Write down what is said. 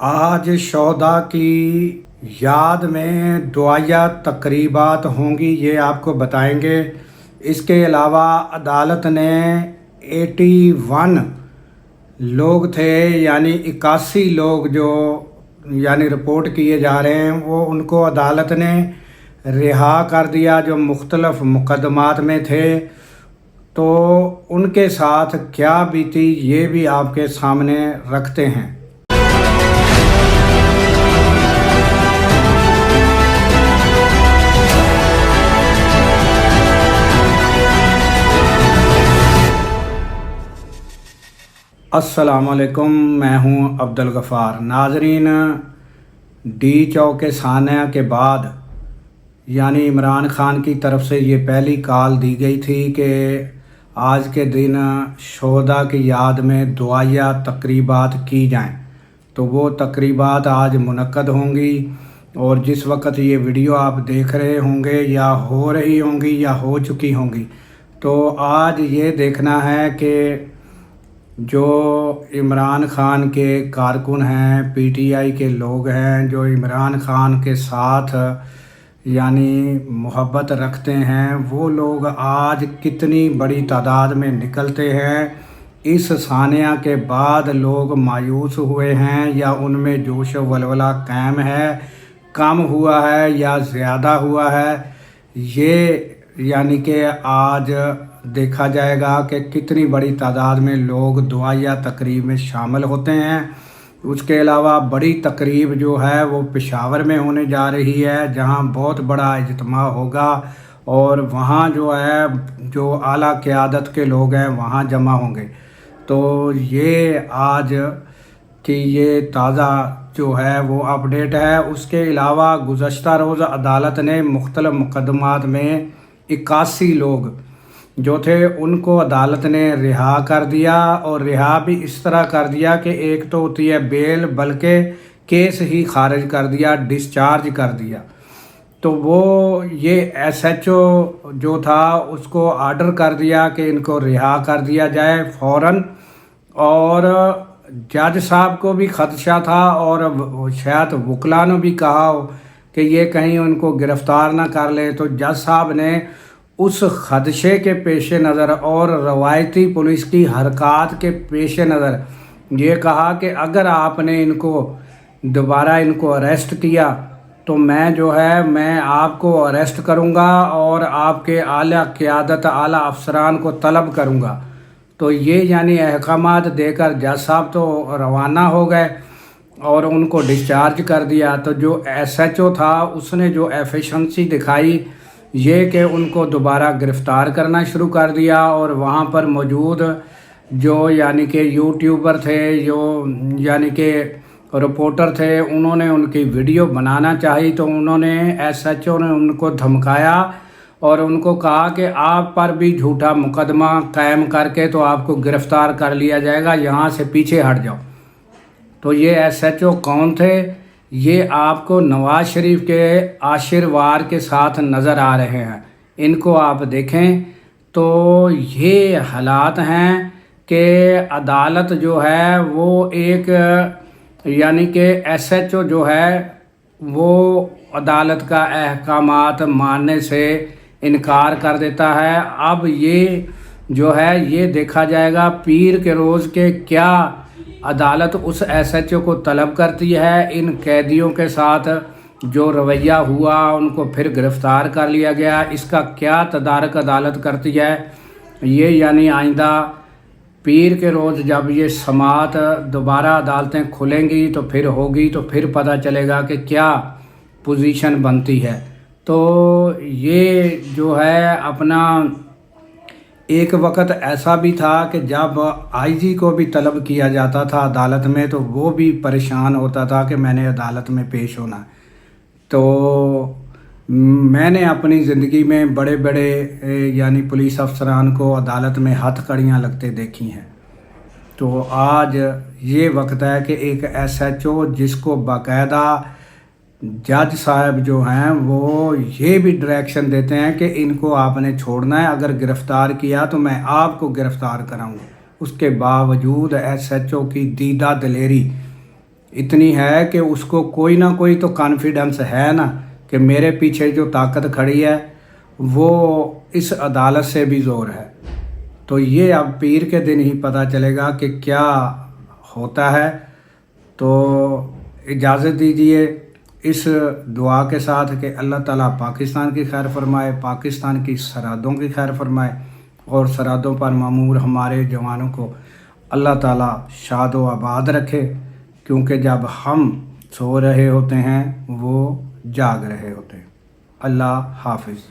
आज शोहदा की याद में दुआया तकरीबात होंगी, ये आपको बताएंगे। इसके अलावा अदालत ने 81 लोग थे, यानी 81 लोग जो यानी रिपोर्ट किए जा रहे हैं, वो उनको अदालत ने रिहा कर दिया जो मुख्तलफ़ मुकदमात में थे। तो उनके साथ क्या बीती ये भी आपके सामने रखते हैं। अस्सलामुअलैकुम, मैं हूं अब्दुल गफ़ार। नाजरीन, डी चौके सानिया के बाद यानी इमरान ख़ान की तरफ से ये पहली कॉल दी गई थी कि आज के दिन शोहदा की याद में दुआया तकरीबात की जाएं। तो वो तकरीबात आज मुनक्कद होंगी, और जिस वक्त ये वीडियो आप देख रहे होंगे या हो रही होंगी या हो चुकी होंगी, तो आज ये देखना है कि जो इमरान ख़ान के कारकुन हैं, पीटीआई के लोग हैं, जो इमरान ख़ान के साथ यानी मोहब्बत रखते हैं, वो लोग आज कितनी बड़ी तादाद में निकलते हैं। इस सानिया के बाद लोग मायूस हुए हैं या उनमें जोश व वलवला कायम है, कम हुआ है या ज़्यादा हुआ है, ये यानी कि आज देखा जाएगा कि कितनी बड़ी तादाद में लोग दुआया तकरीब में शामिल होते हैं। उसके अलावा बड़ी तकरीब जो है वो पेशावर में होने जा रही है, जहां बहुत बड़ा इज्तिमा होगा, और वहां जो है जो आला क़यादत के लोग हैं वहां जमा होंगे। तो ये आज की ये ताज़ा जो है वो अपडेट है। उसके अलावा गुज़श्ता रोज़ अदालत ने मुख्तलिफ़ मुकदमात में 81 लोग जो थे उनको अदालत ने रिहा कर दिया, और रिहा भी इस तरह कर दिया कि एक तो होती है बेल, बल्कि केस ही खारिज कर दिया, डिस्चार्ज कर दिया। तो वो ये एसएचओ जो था उसको आर्डर कर दिया कि इनको रिहा कर दिया जाए फ़ौरन, और जज साहब को भी खदशा था और शायद वकला ने भी कहा हो कि ये कहीं उनको गिरफ़्तार ना कर ले। तो जज साहब ने उस खदशे के पेश नज़र और रवायती पुलिस की हरकत के पेश नज़र ये कहा कि अगर आपने इनको दोबारा इनको अरेस्ट किया तो मैं आपको अरेस्ट करूंगा और आपके आला क़यादत आला अफसरान को तलब करूंगा। तो ये यानी अहकामात देकर जज साहब तो रवाना हो गए और उनको डिस्चार्ज कर दिया। तो जो एसएचओ था उसने जो एफिशिएंसी दिखाई ये कि उनको दोबारा गिरफ़्तार करना शुरू कर दिया, और वहाँ पर मौजूद जो यानी कि यूट्यूबर थे, जो यानी कि रिपोर्टर थे, उन्होंने उनकी वीडियो बनाना चाही। तो उन्होंने एसएचओ ने उनको धमकाया और उनको कहा कि आप पर भी झूठा मुकदमा कायम करके तो आपको गिरफ़्तार कर लिया जाएगा, यहाँ से पीछे हट जाओ। तो ये एसएचओ कौन थे? ये आपको नवाज़ शरीफ के आशीर्वाद के साथ नज़र आ रहे हैं। इनको आप देखें तो ये हालात हैं कि अदालत जो है वो एक यानी कि एसएचओ जो है वो अदालत का अहकामात मानने से इनकार कर देता है। अब ये जो है ये देखा जाएगा पीर के रोज़ के क्या अदालत उस एसएचओ को तलब करती है। इन कैदियों के साथ जो रवैया हुआ, उनको फिर गिरफ़्तार कर लिया गया, इसका क्या तदारक अदालत करती है, ये यानी आइंदा पीर के रोज़ जब ये समात दोबारा अदालतें खुलेंगी तो फिर होगी, तो फिर पता चलेगा कि क्या पोजीशन बनती है। तो ये जो है अपना एक वक्त ऐसा भी था कि जब आईजी को भी तलब किया जाता था अदालत में तो वो भी परेशान होता था कि मैंने अदालत में पेश होना। तो मैंने अपनी ज़िंदगी में बड़े बड़े यानी पुलिस अफसरान को अदालत में हथकड़ियाँ लगते देखी हैं। तो आज ये वक्त है कि एक एसएचओ जिसको बाकायदा जज साहब जो हैं वो ये भी डायरेक्शन देते हैं कि इनको आपने छोड़ना है, अगर गिरफ़्तार किया तो मैं आपको गिरफ़्तार कराऊंगा। उसके बावजूद एसएचओ की दीदा दिलेरी اتنی ہے کہ اس کو کوئی نہ کوئی تو کانفیڈنس ہے نا کہ میرے پیچھے جو طاقت کھڑی ہے وہ اس عدالت سے بھی زور ہے۔ تو یہ اب پیر کے دن ہی پتہ چلے گا کہ کیا ہوتا ہے۔ تو اجازت دیجیے اس دعا کے ساتھ کہ اللہ تعالیٰ پاکستان کی خیر فرمائے، پاکستان کی سرحدوں کی خیر فرمائے، اور سرحدوں پر معمور ہمارے جوانوں کو اللہ تعالیٰ شاد و آباد رکھے، کیونکہ جب ہم سو رہے ہوتے ہیں وہ جاگ رہے ہوتے ہیں۔ اللہ حافظ۔